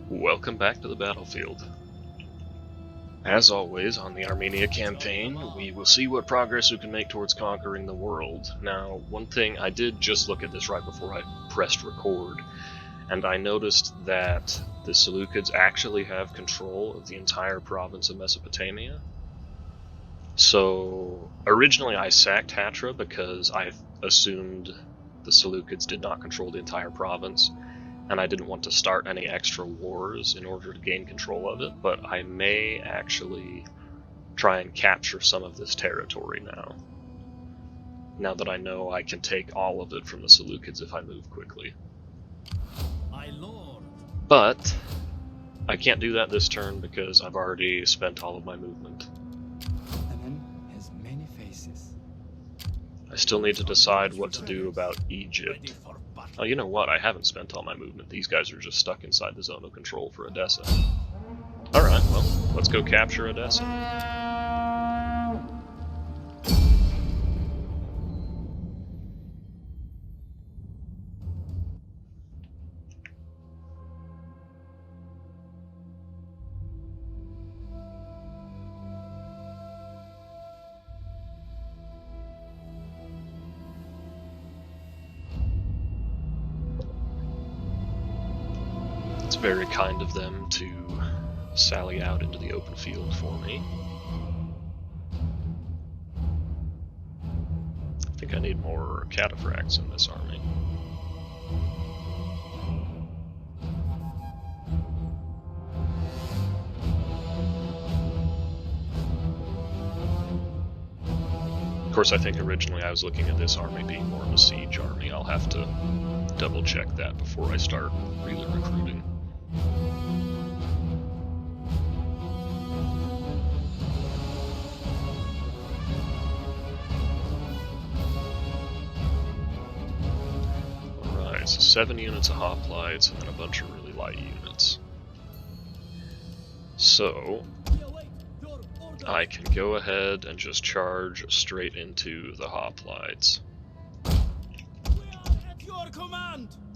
Welcome back to the battlefield. As always, on the Armenia campaign, we will see what progress we can make towards conquering the world. Now, one thing, I did just look at this right before I pressed record, and I noticed that the Seleucids actually have control of the entire province of Mesopotamia. So, originally I sacked Hatra because I assumed the Seleucids did not control the entire province, and I didn't want to start any extra wars in order to gain control of it, but I may actually try and capture some of this territory now that I know I can take all of it from the Seleucids if I move quickly. My lord. But I can't do that this turn because I've already spent all of my movement. Lebanon has many faces. I still need to decide what to do about Egypt. Oh, you know what? I haven't spent all my movement. These guys are just stuck inside the zone of control for Edessa. Alright, well, let's go capture Edessa. It's very kind of them to sally out into the open field for me. I think I need more cataphracts in this army. Of course, I think originally I was looking at this army being more of a siege army. I'll have to double check that before I start really recruiting. Alright, so 7 units of hoplites and then a bunch of really light units. So, I can go ahead and just charge straight into the hoplites.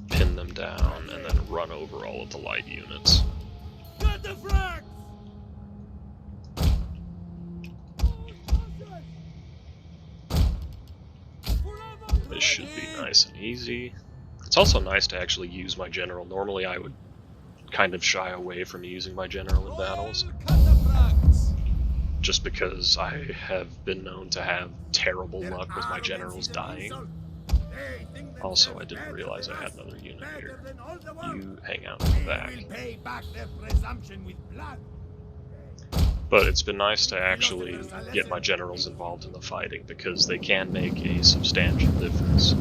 Pin them down, and then run over all of the light units. This should be nice and easy. It's also nice to actually use my general. Normally I would kind of shy away from using my general in battles, just because I have been known to have terrible luck with my generals dying. Also, I didn't realize I had another unit here. You hang out in the back. But it's been nice to actually get my generals involved in the fighting, because they can make a substantial difference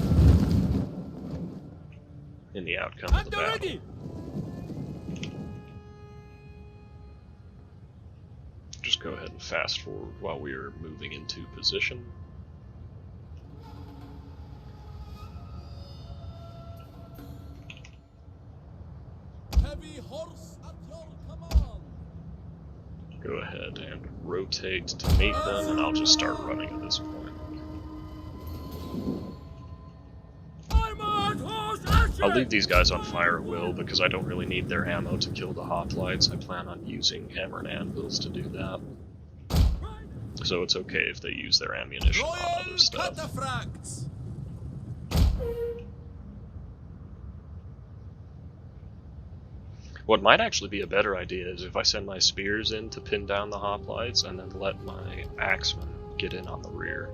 in the outcome of the battle. Just go ahead and fast forward while we are moving into position. Go ahead and rotate to meet them, and I'll just start running at this point. I'll leave these guys on fire at will because I don't really need their ammo to kill the hoplites. I plan on using hammer and anvils to do that. So it's okay if they use their ammunition on other stuff. What might actually be a better idea is if I send my spears in to pin down the hoplites and then let my axemen get in on the rear.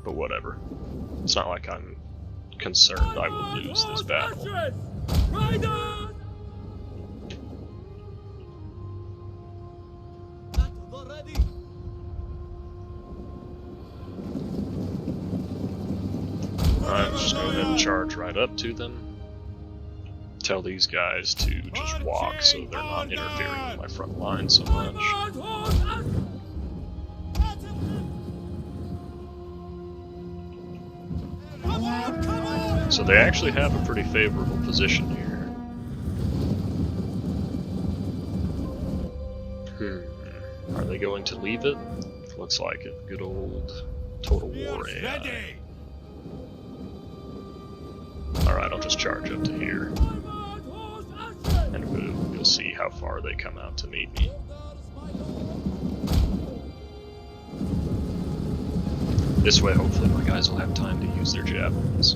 But whatever. It's not like I'm concerned I will lose this battle. Alright, let's just go ahead and charge right up to them. Tell these guys to just walk so they're not interfering with my front line so much. So they actually have a pretty favorable position here. Are they going to leave it? Looks like it. Good old Total War AI. Alright, I'll just charge up to here. And we'll see how far they come out to meet me. This way, hopefully, my guys will have time to use their javelins.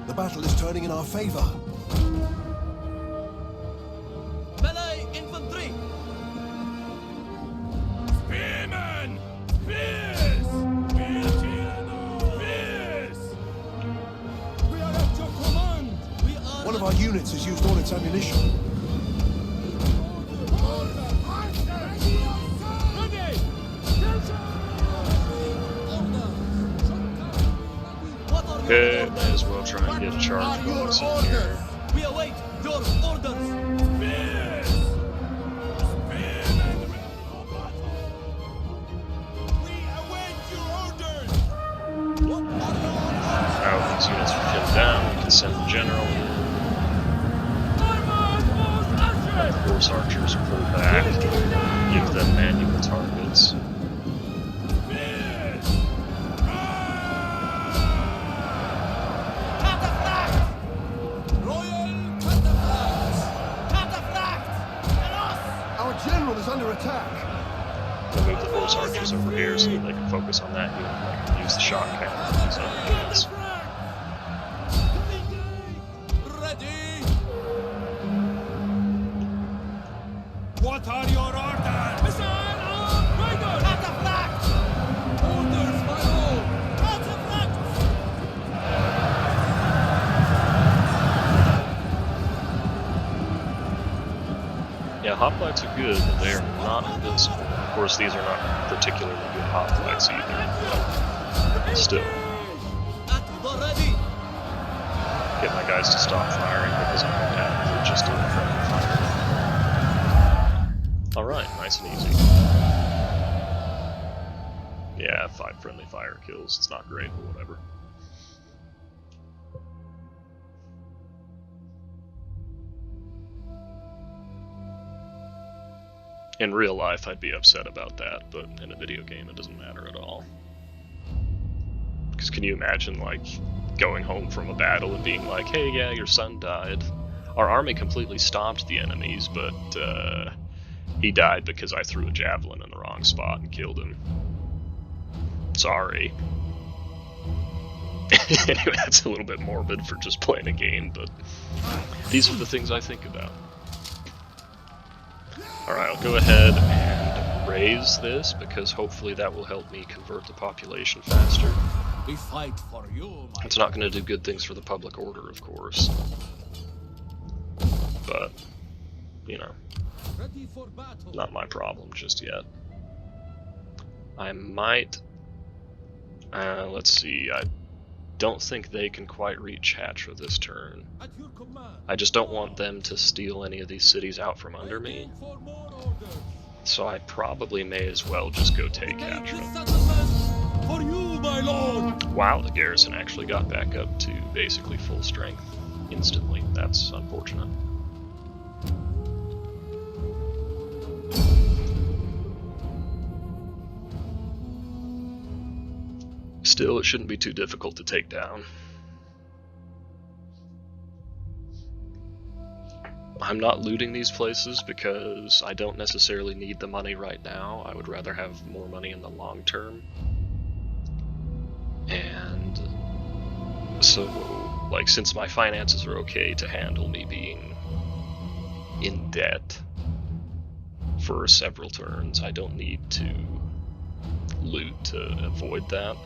The battle is turning in our favor. Melee infantry! Spearmen! Spears! Spears! We are at your command! We are... One of our units has used all its ammunition. Okay, may as well try and get a charge bonus in here. We await your orders! Spears! Spearmen! We await your orders! What are your orders? Now these units are pinned down, we can send the general in. Let the horse archers pull back, give them manual targets. Under attack. We'll move the horse archers over here so that they can focus on that unit. I can use the shock cannon on these other units. Ready? What are your orders? Missile on Raiders! Cataphract! Orders, my lord! Cataphract! Yeah, hoplites are good, but they are not invincible. Of course, these are not particularly good hoplites either, but still. At the ready! Get my guys to stop firing because I'm going to have just doing friendly fire. Alright, nice and easy. Yeah, 5 friendly fire kills. It's not great, but whatever. In real life, I'd be upset about that, but in a video game, it doesn't matter at all. Because can you imagine, like, going home from a battle and being like, hey, yeah, your son died. Our army completely stopped the enemies, but he died because I threw a javelin in the wrong spot and killed him. Sorry. Anyway, that's a little bit morbid for just playing a game, but these are the things I think about. Alright, I'll go ahead and raise this, because hopefully that will help me convert the population faster. We fight for you, my It's not going to do good things for the public order, of course. But, you know, ready for battle. not my problem just yet. I might... let's see, I don't think they can quite reach Hatra this turn. At your command. I just don't want them to steal any of these cities out from under me. For more orders. So I probably may as well just go take Make this Hatra. settlement for you, my lord. Wow, the garrison actually got back up to basically full strength instantly. That's unfortunate. Still, it shouldn't be too difficult to take down. I'm not looting these places because I don't necessarily need the money right now. I would rather have more money in the long term. And so, like, since my finances are okay to handle me being in debt for several turns, I don't need to loot to avoid that.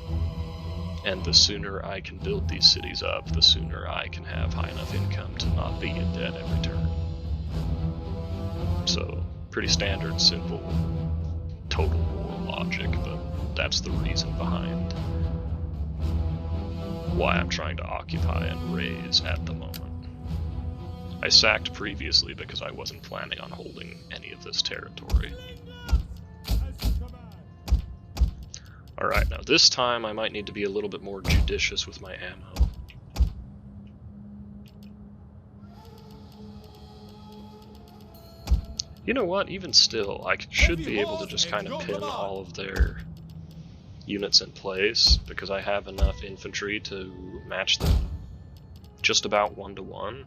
And the sooner I can build these cities up, the sooner I can have high enough income to not be in debt every turn. So, pretty standard, simple, total war logic, but that's the reason behind why I'm trying to occupy and raise at the moment. I sacked previously because I wasn't planning on holding any of this territory. Alright, now this time I might need to be a little bit more judicious with my ammo. You know what? Even still, I should be able to just kind of pin all of their units in place, because I have enough infantry to match them just about 1-to-1.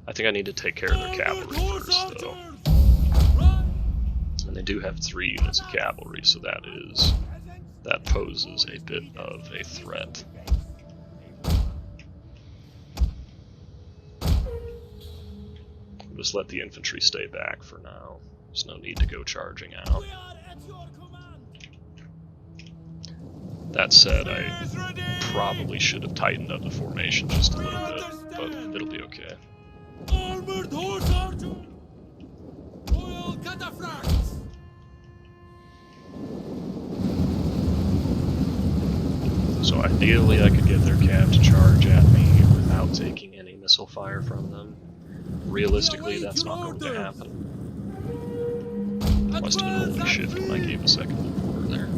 I think I need to take care of their cavalry first, though. And they do have 3 units of cavalry, so that poses a bit of a threat. We'll just let the infantry stay back for now. There's no need to go charging out. That said, I probably should have tightened up the formation just a little bit, but it'll be okay. Armored horse archer! Royal cataphracts! So ideally I could get their cav to charge at me without taking any missile fire from them. Realistically, that's not going to happen. Must have been holy shift when I gave a second order there.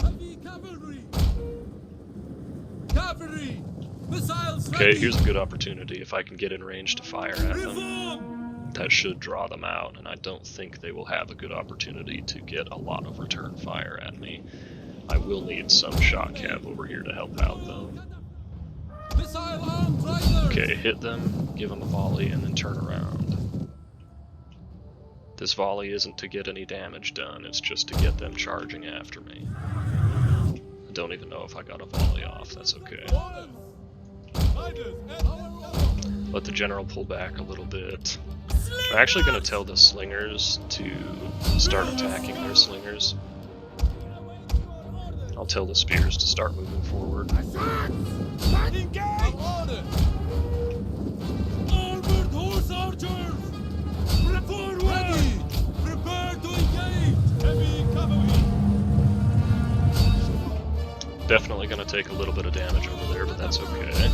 Heavy cavalry! Cavalry! Missiles Okay, ready! here's a good opportunity. If I can get in range to fire at them, Reform! that should draw them out, and I don't think they will have a good opportunity to get a lot of return fire at me. I will need some shot cav over here to help out, though. Missile armed riders! Okay, hit them, give them a volley, and then turn around. This volley isn't to get any damage done, it's just to get them charging after me. I don't even know if I got a volley off, that's okay. Let the general pull back a little bit. I'm actually going to tell the slingers to start attacking their slingers. I'll tell the spears to start moving forward. Engage! Armored horse archers! Forward! Ready! Prepare to engage! Heavy cavalry! Definitely going to take a little bit of damage over there, but that's okay.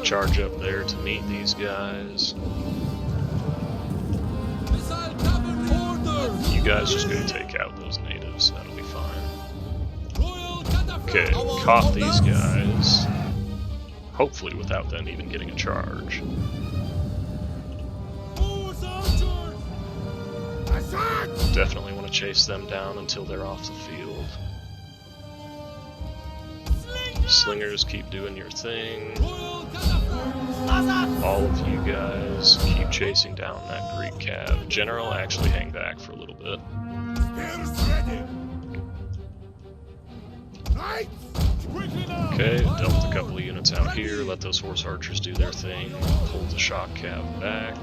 Charge up there to meet these guys. Missile cavalry orders! You guys just go take out those natives, that'll be fine. Royal cataphracts! Okay, caught these guys. Hopefully without them even getting a charge. Horse archers! Definitely want to chase them down until they're off the field. Slingers, keep doing your thing. Royal cataphracts! All of you guys keep chasing down that Greek cav. General, actually hang back for a little bit. Spears ready! Knights! Quickly now! Okay, dealt with a couple of units out here. Let those horse archers do their thing. Pull the shock cav back.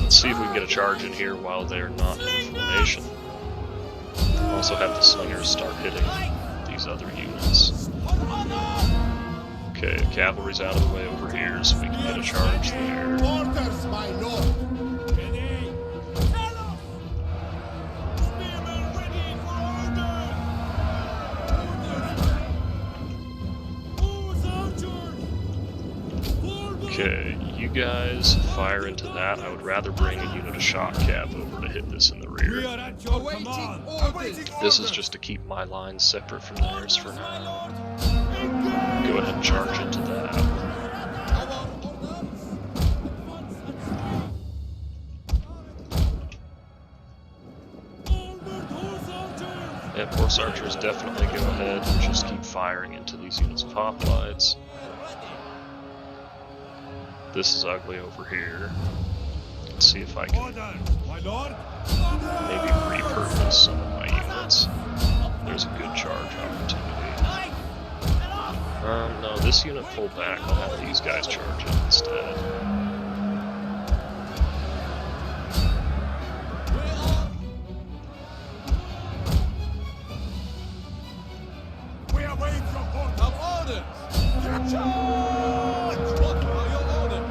Let's see if we can get a charge in here while they're not in formation. Also have the slingers start hitting these other units. Okay, cavalry's out of the way over here, so we can get a charge there. Orders, my lord! Ready! Spearmen ready for order! Okay, you guys fire into that. I would rather bring a unit of shock cav over to hit this in the We rear. are at your command! This is just to keep my lines separate from theirs for now. Go ahead and charge into that. Yeah, horse archers definitely go ahead and just keep firing into these units of hoplites. This is ugly over here. Let's see if I can Order, my lord! maybe repurpose some of my units. There's a good charge opportunity. No, this unit pull back. I'll have these guys charge it instead. We await your orders! Charge! What are your orders?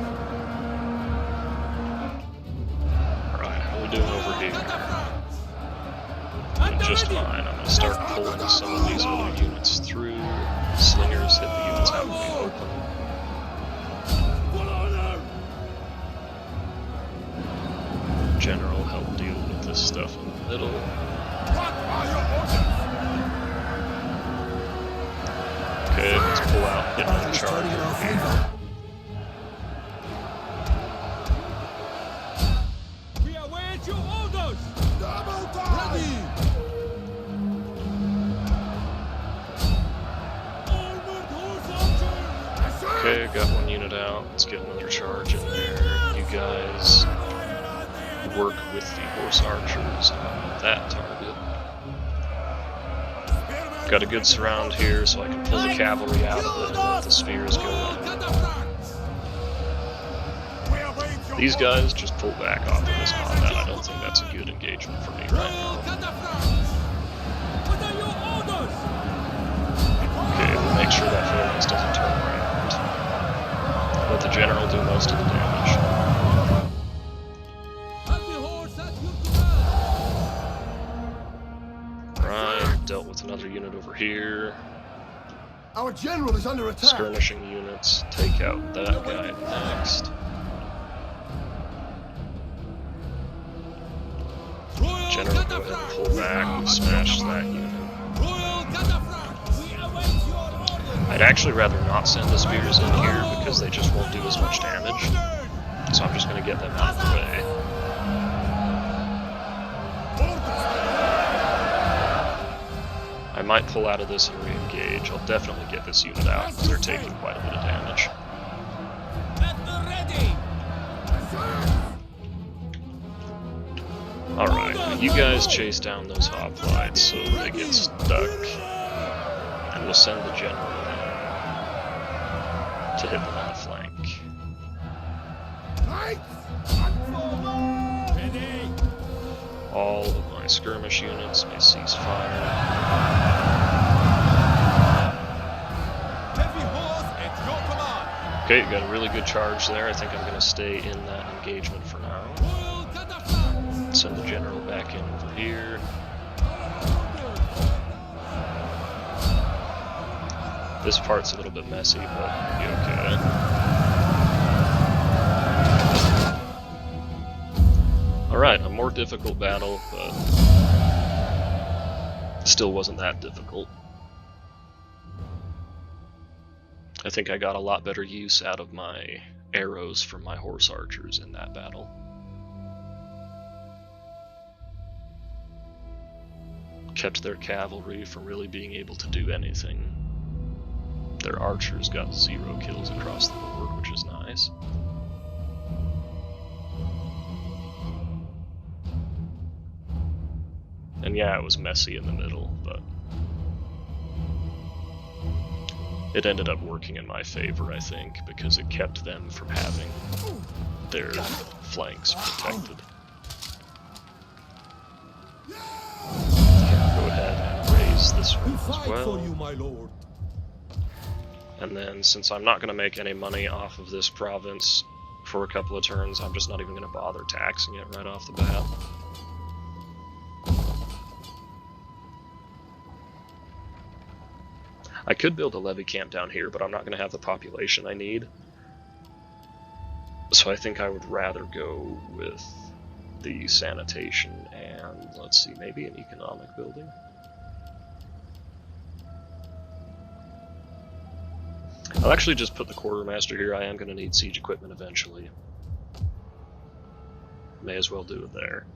Alright, how are we doing over here? Doing just fine. I'm going to start pulling some of these other units through. Slingers hit the units out in the open. Okay, let's pull out, get another Battle is turning in our charge. favor. We await your orders! Double time! Ready! Armored horse archer! Okay, got one unit out. Let's get another charge in there. You guys work with the horse archers on that target. Got a good surround here, so I can pull the cavalry out of it and let the spears go in. These guys just pull back off of this combat. I don't think that's a good engagement for me right now. What are your orders? Okay, we'll make sure that phalanx doesn't turn around. Let the general do most of the damage. Have the horse at your command! Right, dealt with another unit over here. Our general is under attack. Skirmishing units, take out that guy next. General, go ahead and pull back. We smashed that unit. Royal Cataphracts! We await your orders! I'd actually rather not send the spears in here because they just won't do as much damage. So I'm just going to get them out of the way. I might pull out of this and re-engage. I'll definitely get this unit out because they're taking quite a bit of damage. At the ready! Alright, you guys chase down those hoplites so they get stuck. And we'll send the general in to hit them on the flank. Ready! All of my skirmish units may cease fire. Heavy horse at your command! Okay, got a really good charge there. I think I'm going to stay in that engagement for now. Royal Cataphracts! Send the general back in over here. This part's a little bit messy, but it'll be okay. Alright, a more difficult battle, but still wasn't that difficult. I think I got a lot better use out of my arrows from my horse archers in that battle. Kept their cavalry from really being able to do anything. Their archers got 0 kills across the board, which is nice. And yeah, it was messy in the middle, but it ended up working in my favor, I think, because it kept them from having their flanks protected. Go ahead and raise this one as well. my lord. And then, since I'm not going to make any money off of this province for a couple of turns, I'm just not even going to bother taxing it right off the bat. I could build a levy camp down here, but I'm not going to have the population I need. So I think I would rather go with the sanitation and, let's see, maybe an economic building. I'll actually just put the quartermaster here. I am going to need siege equipment eventually. May as well do it there.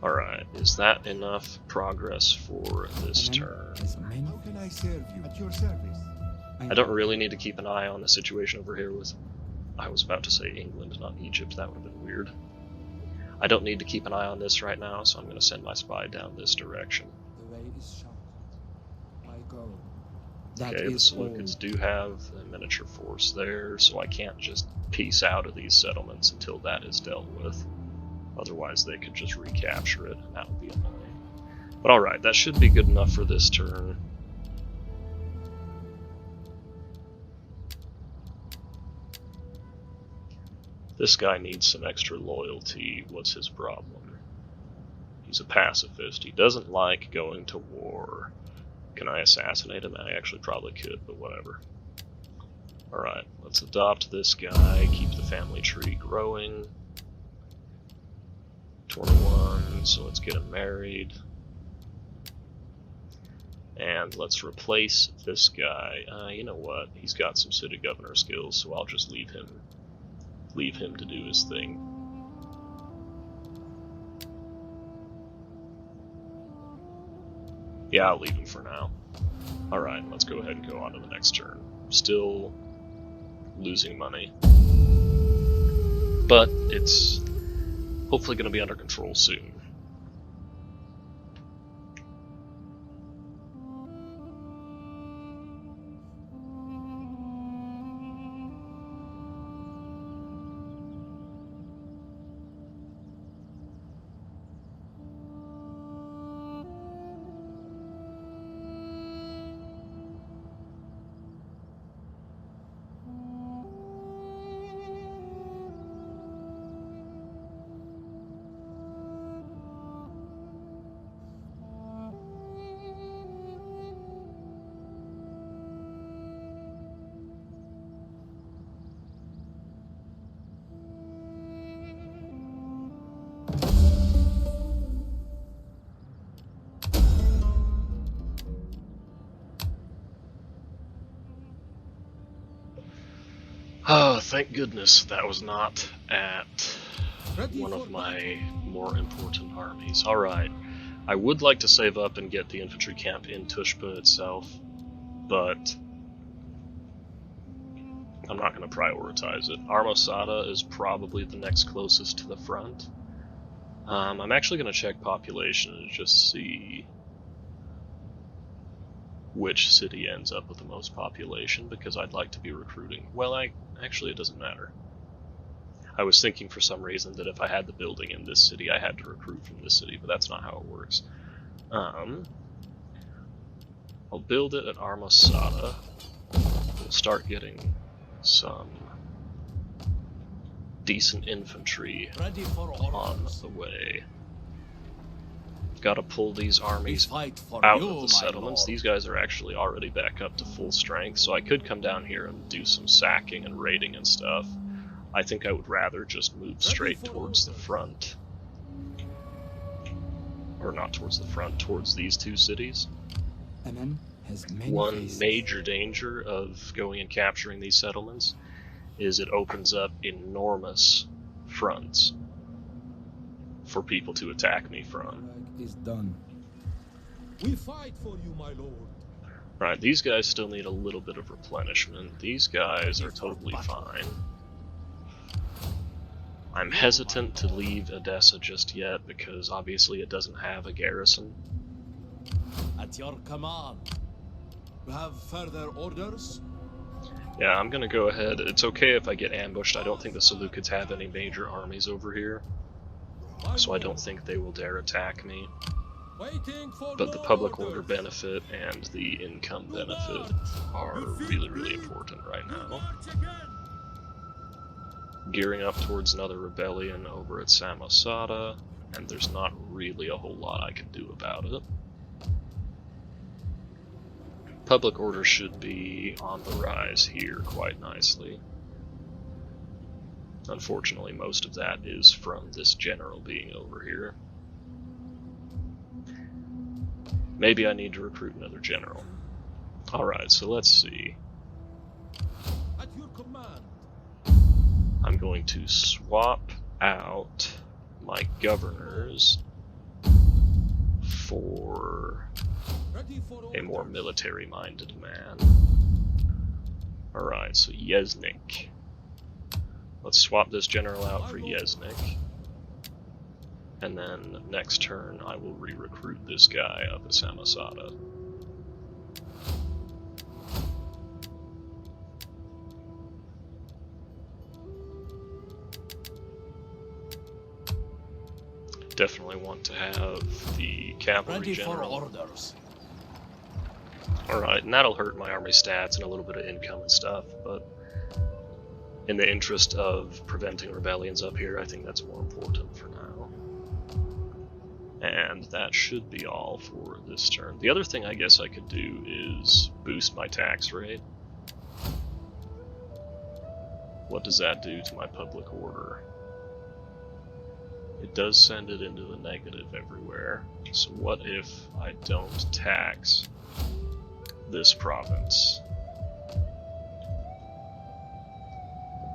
Alright, is that enough progress for this turn? How can I serve you? At your service. I don't really need to keep an eye on the situation over here with... I was about to say England, not Egypt. That would have been weird. I don't need to keep an eye on this right now, so I'm going to send my spy down this direction. The way is shut. I go. Okay, the Seleucids do have a miniature force there, so I can't just peace out of these settlements until that is dealt with. Otherwise they could just recapture it, and that would be annoying. But alright, that should be good enough for this turn. This guy needs some extra loyalty. What's his problem? He's a pacifist. He doesn't like going to war. Can I assassinate him? I actually probably could, but whatever. Alright, let's adopt this guy, keep the family tree growing. 21, so let's get him married. And let's replace this guy. You know what? He's got some city governor skills, so I'll just leave him to do his thing. Yeah, I'll leave him for now. Alright, let's go ahead and go on to the next turn. Still losing money, but it's hopefully going to be under control soon. Oh, thank goodness that was not at one of my more important armies. Alright, I would like to save up and get the infantry camp in Tushpa itself, but I'm not going to prioritize it. Armosada is probably the next closest to the front. I'm actually going to check population and just see which city ends up with the most population, because I'd like to be recruiting. Well, actually it doesn't matter. I was thinking for some reason that if I had the building in this city, I had to recruit from this city, but that's not how it works. I'll build it at Armosada. We'll start getting some decent infantry on the way. Gotta pull these armies out of the settlements. These guys are actually already back up to full strength, so I could come down here and do some sacking and raiding and stuff. I think I would rather just move straight towards the front. Or not towards the front, towards these two cities. One major danger of going and capturing these settlements is it opens up enormous fronts for people to attack me from. Is done. We fight for you, my lord. Right, these guys still need a little bit of replenishment. These guys are totally fine. I'm hesitant to leave Edessa just yet because obviously it doesn't have a garrison. At your command. You have further orders? Yeah, I'm gonna go ahead. It's okay if I get ambushed. I don't think the Seleucids have any major armies over here, so I don't think they will dare attack me. But the public order benefit and the income benefit are really, really important right now. Gearing up towards another rebellion over at Samosata, and there's not really a whole lot I can do about it. Public order should be on the rise here quite nicely. Unfortunately, most of that is from this general being over here. Maybe I need to recruit another general. Alright, so let's see. At your command. I'm going to swap out my governors for a more military-minded man. Alright, so Yeznik. Let's swap this general out for Yeznik. And then next turn I will re-recruit this guy up at Samosata. Definitely want to have the cavalry general. Alright, and that'll hurt my army stats and a little bit of income and stuff, but in the interest of preventing rebellions up here, I think that's more important for now. And that should be all for this turn. The other thing I guess I could do is boost my tax rate. What does that do to my public order? it does send it into the negative everywhere. So what if I don't tax this province?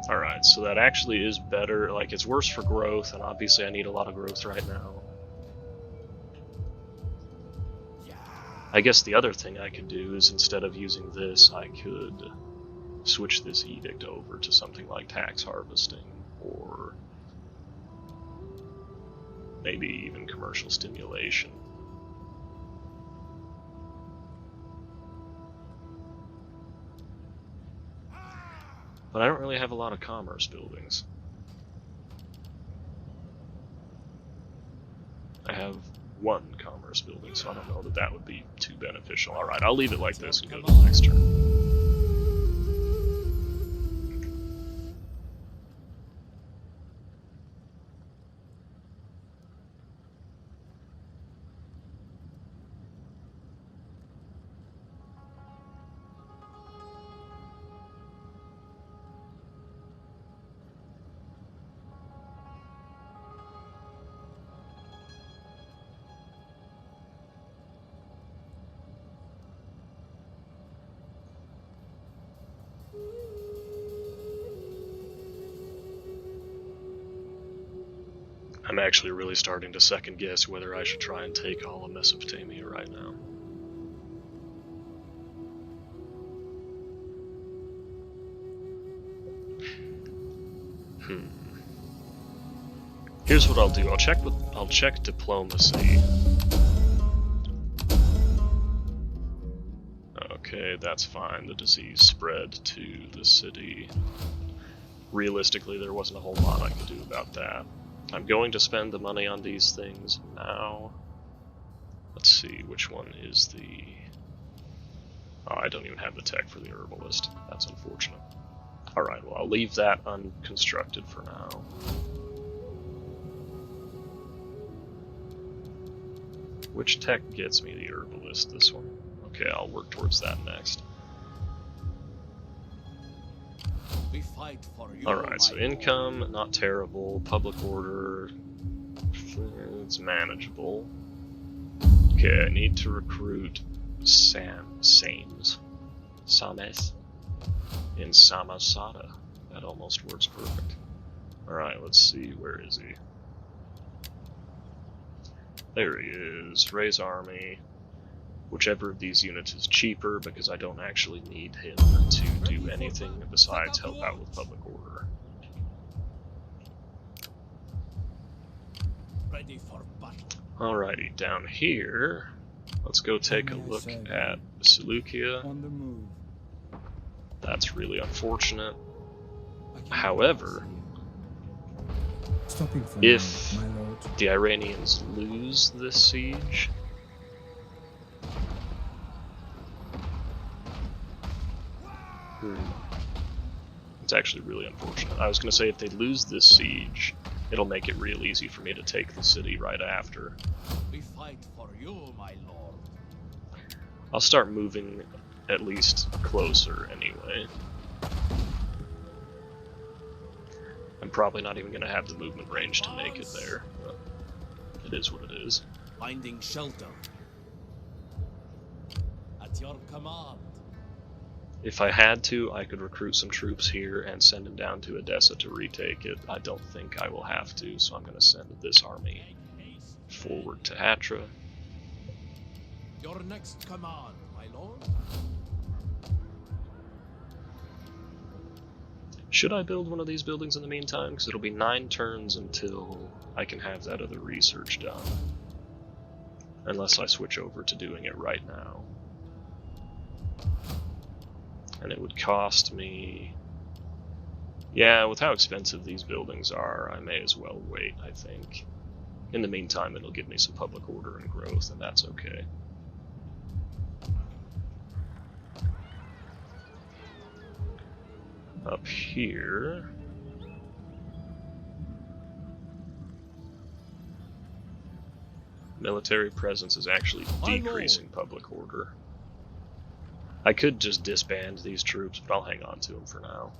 Alright, so that actually is better. Like, it's worse for growth, and obviously I need a lot of growth right now. I guess the other thing I could do is, instead of using this, I could switch this edict over to something like tax harvesting, or maybe even commercial stimulation. But I don't really have a lot of commerce buildings. I have one commerce building, so I don't know that that would be too beneficial. Alright, I'll leave it like this and go to the next turn. I'm actually really starting to second guess whether I should try and take all of Mesopotamia right now. Here's what I'll do. I'll check diplomacy. Okay, that's fine. The disease spread to the city. Realistically, there wasn't a whole lot I could do about that. I'm going to spend the money on these things now. Let's see, which one is the... Oh, I don't even have the tech for the herbalist. That's unfortunate. Alright, well, I'll leave that unconstructed for now. Which tech gets me the herbalist? This one? Okay, I'll work towards that next. We fight for you. Alright, so income, not terrible. Public order, it's manageable. Okay, I need to recruit Sames in Samosata. That almost works perfect. Alright, let's see, where is he? There he is. Raise army. Whichever of these units is cheaper, because I don't actually need him to do anything besides help out with public order. Ready for battle. Alrighty, down here, let's go take a look at Seleucia. On the move. That's really unfortunate. I can However, stopping for if now, my lord. the Iranians lose this siege, it's actually really unfortunate. I was going to say if they lose this siege, it'll make it real easy for me to take the city right after. We fight for you, my lord. I'll start moving at least closer anyway. I'm probably not even going to have the movement range to make it there, but it is what it is. Finding shelter. At your command. If I had to, I could recruit some troops here and send them down to Edessa to retake it. I don't think I will have to, so I'm going to send this army forward to Hatra. Your next command, my lord. Should I build one of these buildings in the meantime? Because it'll be 9 turns until I can have that other research done. Unless I switch over to doing it right now. And it would cost me... Yeah, with how expensive these buildings are, I may as well wait, I think. In the meantime, it'll give me some public order and growth, and that's okay. Up here... military presence is actually decreasing public order. I could just disband these troops, but I'll hang on to them for now.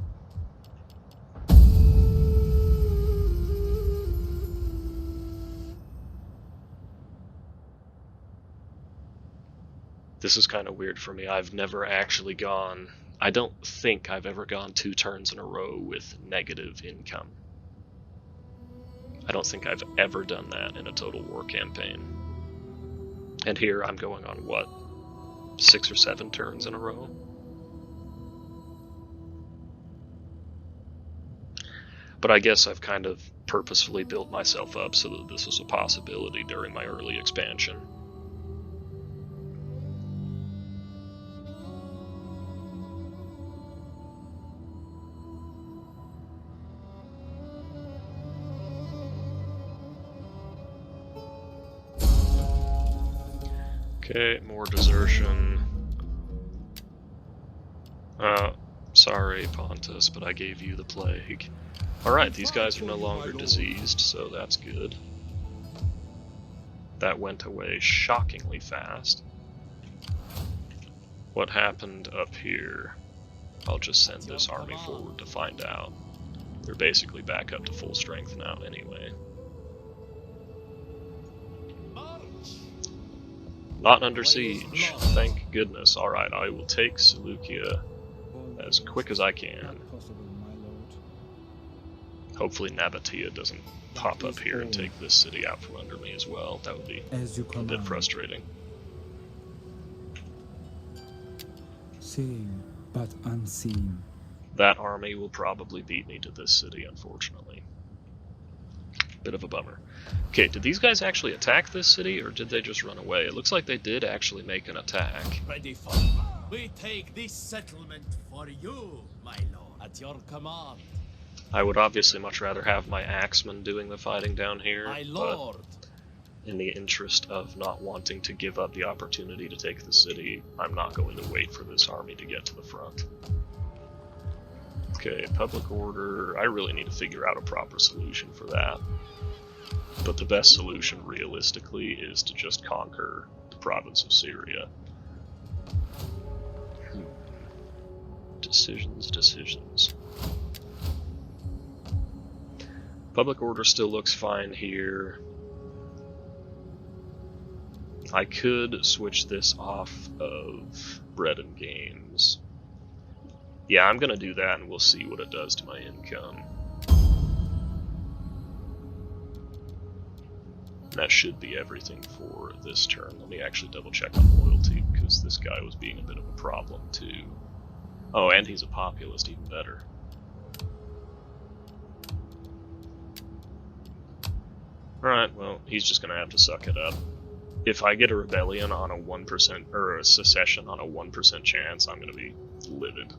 This is kind of weird for me. I've never actually gone... I don't think I've ever gone 2 turns in a row with negative income. I don't think I've ever done that in a Total War campaign. And here I'm going on, what, 6 or 7 turns in a row? But I guess I've kind of purposefully built myself up so that this was a possibility during my early expansion. Okay, more desertion. Sorry, Pontus, but I gave you the plague. Alright, these guys are no longer diseased, so that's good. That went away shockingly fast. What happened up here? I'll just send this army forward to find out. They're basically back up to full strength now anyway. Not under siege, thank goodness. Alright, I will take Seleucia as quick as I can. Hopefully Nabatea doesn't pop up here and take this city out from under me as well. That would be a bit frustrating. Seen, but unseen. That army will probably beat me to this city, unfortunately. Bit of a bummer. Okay, did these guys actually attack this city, or did they just run away? It looks like they did actually make an attack. Ready for... We take this settlement for you, my lord. At your command. I would obviously much rather have my axemen doing the fighting down here, My lord. but in the interest of not wanting to give up the opportunity to take the city, I'm not going to wait for this army to get to the front. Okay, public order. I really need to figure out a proper solution for that. But the best solution, realistically, is to just conquer the province of Syria. Decisions. Public order still looks fine here. I could switch this off of bread and games. Yeah, I'm gonna do that and we'll see what it does to my income. That should be everything for this turn. Let me actually double check on loyalty, because this guy was being a bit of a problem too. Oh, and he's a populist, even better. Alright, well, he's just gonna have to suck it up. If I get a rebellion on a 1%, or a secession on a 1% chance, I'm gonna be livid.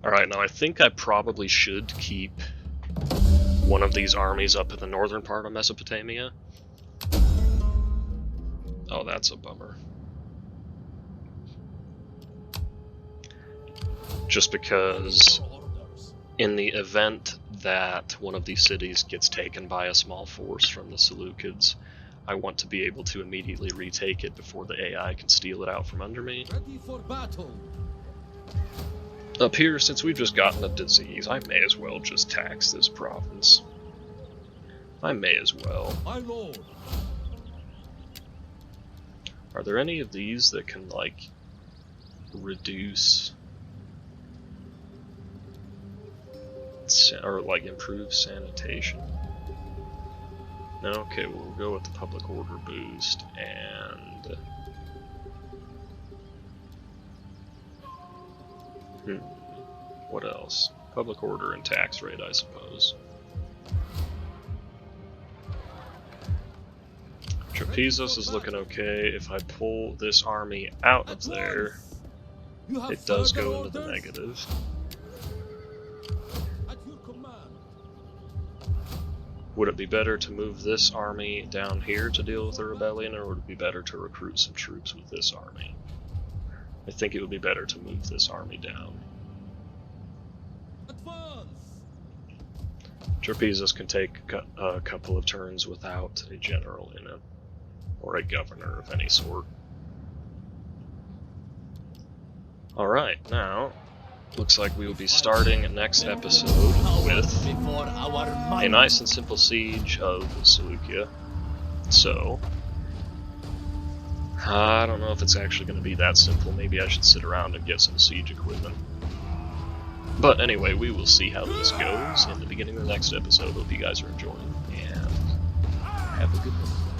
Alright, now I think I probably should keep one of these armies up in the northern part of Mesopotamia. Oh, that's a bummer. Just because in the event that one of these cities gets taken by a small force from the Seleucids, I want to be able to immediately retake it before the AI can steal it out from under me. Ready for battle. Up here, since we've just gotten a disease, I may as well just tax this province. I may as well. My lord. Are there any of these that can, like, reduce... or, like, improve sanitation? No? Okay, well, we'll go with the public order boost, and... What else? Public order and tax rate, I suppose. Trapezos is looking okay. If I pull this army out of there, You have it does further go into the orders? negative. At your command. Would it be better to move this army down here to deal with the rebellion, or would it be better to recruit some troops with this army? I think it would be better to move this army down. Advance. Trapezos can take a couple of turns without a general in it, or a governor of any sort. Alright, now, looks like we will be starting next episode with Before our a might. nice and simple siege of Seleucia. So, I don't know if it's actually going to be that simple. Maybe I should sit around and get some siege equipment. But anyway, we will see how this goes in the beginning of the next episode. Hope you guys are enjoying, and have a good one.